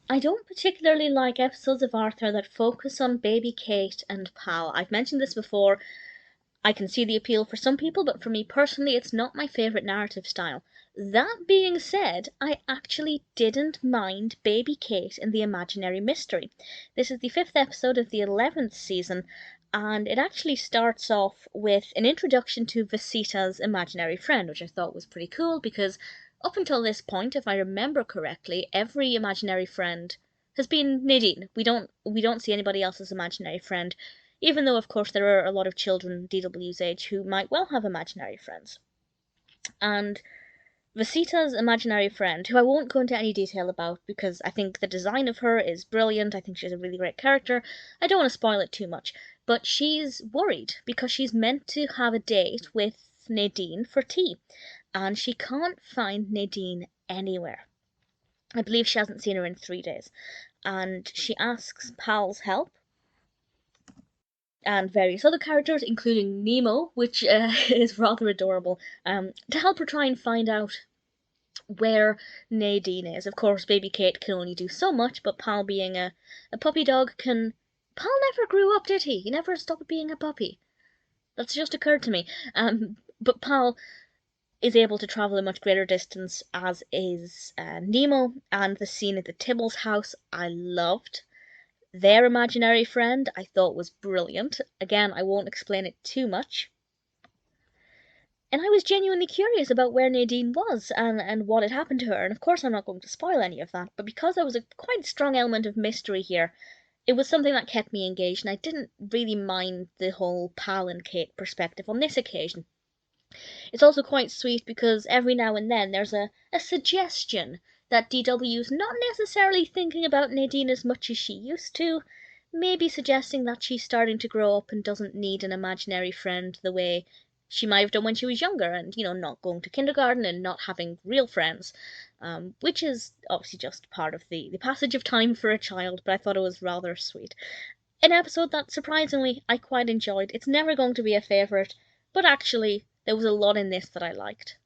I don't particularly like episodes of Arthur that focus on baby Kate and Pal. I've mentioned this before. I can see the appeal for some people, but for me personally, it's not my favourite narrative style. That being said, I actually didn't mind baby Kate in the Imaginary Mystery. This is the fifth episode of the 11th season, and it actually starts off with an introduction to Visita's imaginary friend, which I thought was pretty cool because up until this point, if I remember correctly, every imaginary friend has been Nadine. We don't see anybody else's imaginary friend, even though of course there are a lot of children DW's age who might well have imaginary friends. And Visita's imaginary friend, who I won't go into any detail about because I think the design of her is brilliant, I think she's a really great character, I don't want to spoil it too much, but she's worried because she's meant to have a date with Nadine for tea, and she can't find Nadine anywhere. I believe she hasn't seen her in 3 days, and she asks Pal's help and various other characters, including Nemo, which is rather adorable, to help her try and find out where Nadine is. Of course, baby Kate can only do so much, but Pal being a puppy dog can... Pal never grew up, did he? He never stopped being a puppy. That's just occurred to me. But Pal is able to travel a much greater distance, as is Nemo, and the scene at the Tibble's house I loved. Their imaginary friend I thought was brilliant. Again, I won't explain it too much. And I was genuinely curious about where Nadine was and what had happened to her. And of course, I'm not going to spoil any of that, but because there was a quite strong element of mystery here, it was something that kept me engaged, and I didn't really mind the whole Pal and Kate perspective on this occasion. It's also quite sweet because every now and then there's a suggestion that DW's not necessarily thinking about Nadine as much as she used to, maybe suggesting that she's starting to grow up and doesn't need an imaginary friend the way she might have done when she was younger and, not going to kindergarten and not having real friends, which is obviously just part of the passage of time for a child, but I thought it was rather sweet. An episode that, surprisingly, I quite enjoyed. It's never going to be a favourite, but actually, there was a lot in this that I liked.